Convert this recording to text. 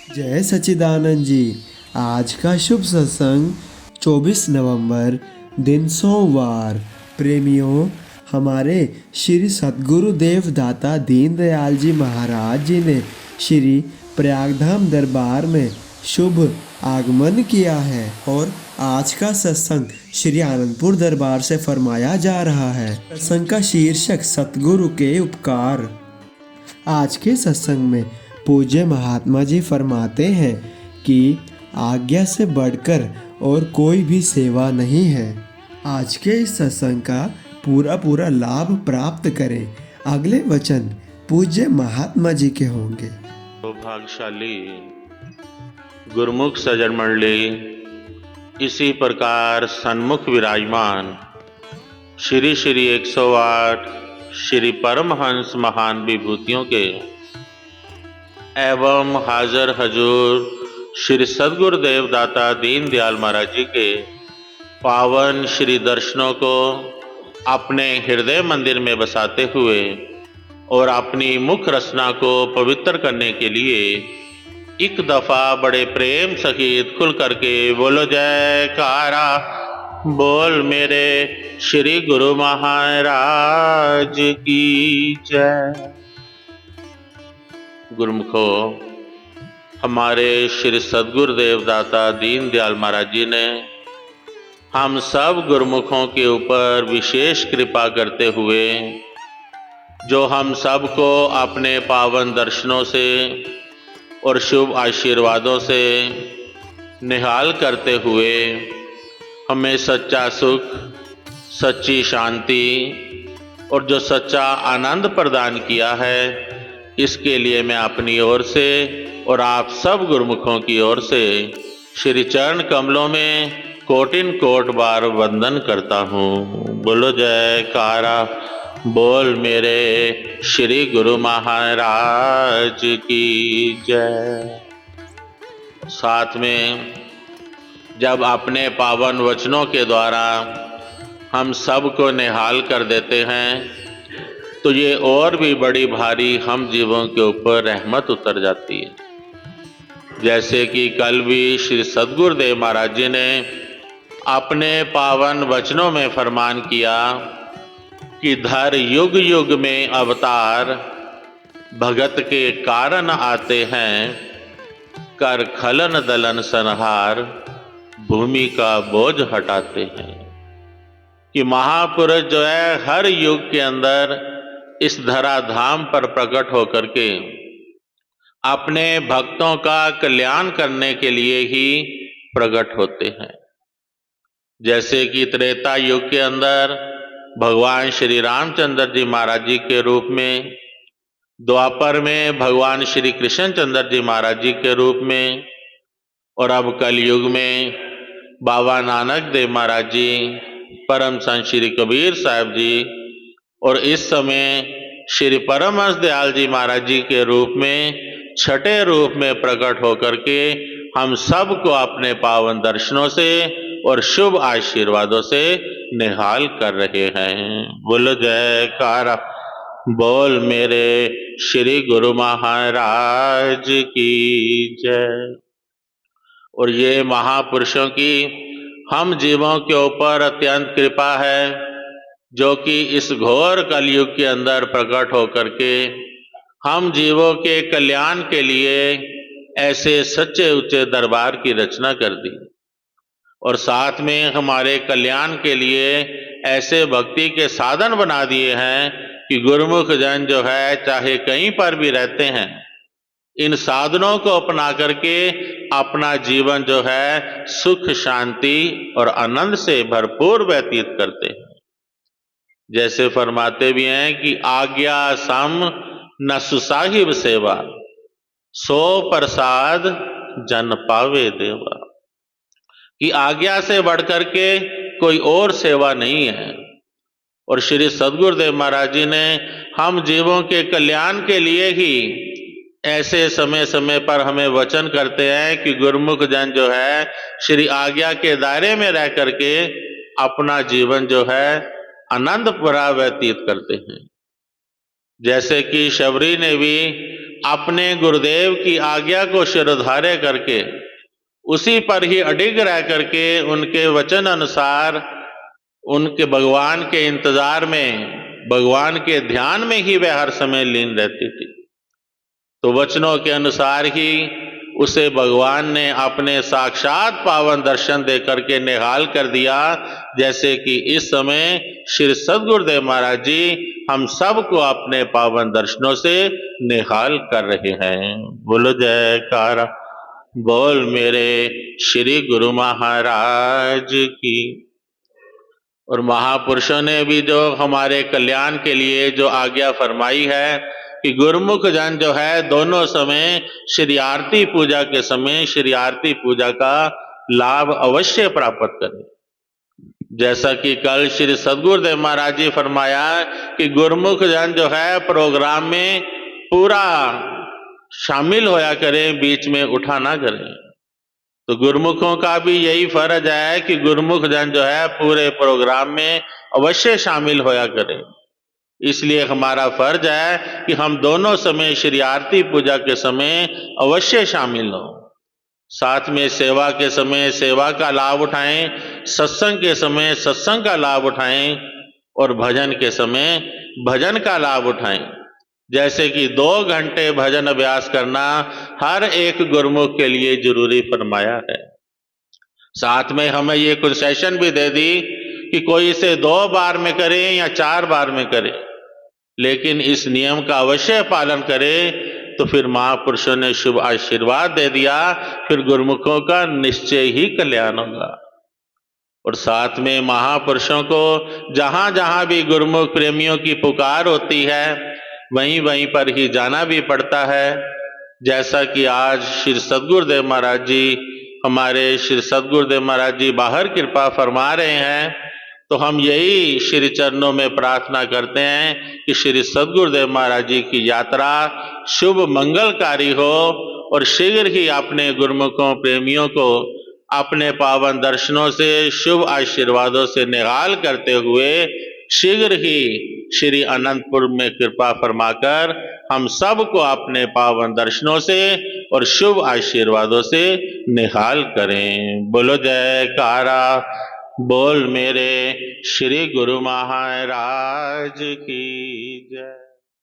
जय सच्चिदानंद जी। आज का शुभ सत्संग 24 नवंबर दिन सोमवार। प्रेमियों, हमारे श्री सद्गुरु देव दाता दीनदयाल जी महाराज जी ने श्री प्रयागधाम दरबार में शुभ आगमन किया है और आज का सत्संग श्री आनंदपुर दरबार से फरमाया जा रहा है। सत्संग का शीर्षक सतगुरु के उपकार। आज के सत्संग में पूज्य महात्मा जी फरमाते हैं कि आज्ञा से बढ़कर और कोई भी सेवा नहीं है। आज के इस सत्संग का पूरा लाभ प्राप्त करें। अगले वचन पूज्य महात्मा जी के होंगे। भाग्यशाली गुरुमुख सज्जन मंडली, इसी प्रकार सन्मुख विराजमान श्री श्री 108 श्री परमहंस महान विभूतियों के एवं हाजर हजूर श्री सद्गुरु देव दाता दीन दयाल महाराज जी के पावन श्री दर्शनों को अपने हृदय मंदिर में बसाते हुए और अपनी मुख रचना को पवित्र करने के लिए एक दफा बड़े प्रेम सहित खुल करके बोलो जयकारा। बोल मेरे श्री गुरु महाराज की जय। गुरुमुखो, हमारे श्री सद्गुरु देव दाता दीन दयाल महाराज जी ने हम सब गुरुमुखों के ऊपर विशेष कृपा करते हुए जो हम सबको अपने पावन दर्शनों से और शुभ आशीर्वादों से निहाल करते हुए हमें सच्चा सुख, सच्ची शांति और जो सच्चा आनंद प्रदान किया है, इसके लिए मैं अपनी ओर से और आप सब गुरुमुखों की ओर से श्री चरण कमलों में कोटिन कोट बार वंदन करता हूँ। बोलो जयकारा। बोल मेरे श्री गुरु महाराज की जय। साथ में जब अपने पावन वचनों के द्वारा हम सबको निहाल कर देते हैं, तो ये और भी बड़ी भारी हम जीवों के ऊपर रहमत उतर जाती है। जैसे कि कल भी श्री सद्गुरु देव महाराज जी ने अपने पावन वचनों में फरमान किया कि धर युग युग में अवतार, भगत के कारण आते हैं, कर खलन दलन संहार, भूमि का बोझ हटाते हैं। कि महापुरुष जो है हर युग के अंदर इस धराधाम पर प्रकट होकर के अपने भक्तों का कल्याण करने के लिए ही प्रकट होते हैं। जैसे कि त्रेता युग के अंदर भगवान श्री रामचंद्र जी महाराज जी के रूप में, द्वापर में भगवान श्री कृष्णचंद्र जी महाराज जी के रूप में, और अब कलयुग में बाबा नानक देव महाराज जी, परम संत श्री कबीर साहब जी, और इस समय श्री परमहंस दयाल जी महाराज जी के रूप में छठे रूप में प्रकट होकर के हम सबको अपने पावन दर्शनों से और शुभ आशीर्वादों से निहाल कर रहे हैं। बोलो जयकारा। बोल मेरे श्री गुरु महाराज की जय। और ये महापुरुषों की हम जीवों के ऊपर अत्यंत कृपा है, जो कि इस घोर कलयुग के अंदर प्रकट होकर के हम जीवों के कल्याण के लिए ऐसे सच्चे उच्चे दरबार की रचना कर दी, और साथ में हमारे कल्याण के लिए ऐसे भक्ति के साधन बना दिए हैं कि गुरुमुख जन जो है चाहे कहीं पर भी रहते हैं, इन साधनों को अपना करके अपना जीवन जो है सुख, शांति और आनंद से भरपूर व्यतीत करते हैं। जैसे फरमाते भी हैं कि आज्ञा सम न सुसाहिब सेवा, सो प्रसाद जन पावे देवा। कि आज्ञा से बढ़कर के कोई और सेवा नहीं है। और श्री सद्गुरुदेव महाराज जी ने हम जीवों के कल्याण के लिए ही ऐसे समय समय पर हमें वचन करते हैं कि गुरुमुख जन जो है श्री आज्ञा के दायरे में रह करके अपना जीवन जो है आनंद भरा व्यतीत करते हैं। जैसे कि शबरी ने भी अपने गुरुदेव की आज्ञा को शिरोधार्य करके उसी पर ही अडिग रह करके उनके वचन अनुसार उनके भगवान के इंतजार में, भगवान के ध्यान में ही वह हर समय लीन रहती थी। तो वचनों के अनुसार ही उसे भगवान ने अपने साक्षात पावन दर्शन दे करके निहाल कर दिया, जैसे कि इस समय श्री सद्गुरुदेव महाराज जी हम सबको अपने पावन दर्शनों से निहाल कर रहे हैं। बोलो जयकारा बोल मेरे श्री गुरु महाराज की। और महापुरुषों ने भी जो हमारे कल्याण के लिए जो आज्ञा फरमाई है कि गुरुमुख जन जो है दोनों समय श्री आरती पूजा के समय श्री आरती पूजा का लाभ अवश्य प्राप्त करें। जैसा कि कल श्री सद्गुरुदेव महाराज जी फरमाया कि गुरुमुख जन जो है प्रोग्राम में पूरा शामिल होया करें, बीच में उठा ना करें। तो गुरुमुखों का भी यही फर्ज है कि गुरुमुख जन जो है पूरे प्रोग्राम में अवश्य शामिल होया करें। इसलिए हमारा फर्ज है कि हम दोनों समय श्री आरती पूजा के समय अवश्य शामिल हों। साथ में सेवा के समय सेवा का लाभ उठाएं, सत्संग के समय सत्संग का लाभ उठाएं और भजन के समय भजन का लाभ उठाएं। जैसे कि 2 घंटे भजन अभ्यास करना हर एक गुरुमुख के लिए जरूरी फरमाया है। साथ में हमें ये कंसेशन भी दे दी कि कोई इसे 2 बार में करे या 4 बार में करे, लेकिन इस नियम का अवश्य पालन करे। तो फिर महापुरुषों ने शुभ आशीर्वाद दे दिया, फिर गुरुमुखों का निश्चय ही कल्याण होगा। और साथ में महापुरुषों को जहां जहां भी गुरुमुख प्रेमियों की पुकार होती है वहीं वहीं पर ही जाना भी पड़ता है। जैसा कि आज श्री सद्गुरुदेव महाराज जी, हमारे श्री सद्गुरुदेव महाराज जी बाहर कृपा फरमा रहे हैं, तो हम यही श्री चरणों में प्रार्थना करते हैं कि श्री सद्गुरुदेव महाराज जी की यात्रा शुभ मंगलकारी हो और शीघ्र ही अपने गुरुमुखों प्रेमियों को अपने पावन दर्शनों से शुभ आशीर्वादों से निहाल करते हुए शीघ्र ही श्री अनंतपुर में कृपा फरमाकर हम सबको अपने पावन दर्शनों से और शुभ आशीर्वादों से निहाल करें। बोलो जयकारा बोल मेरे श्री गुरु महाराज की जय।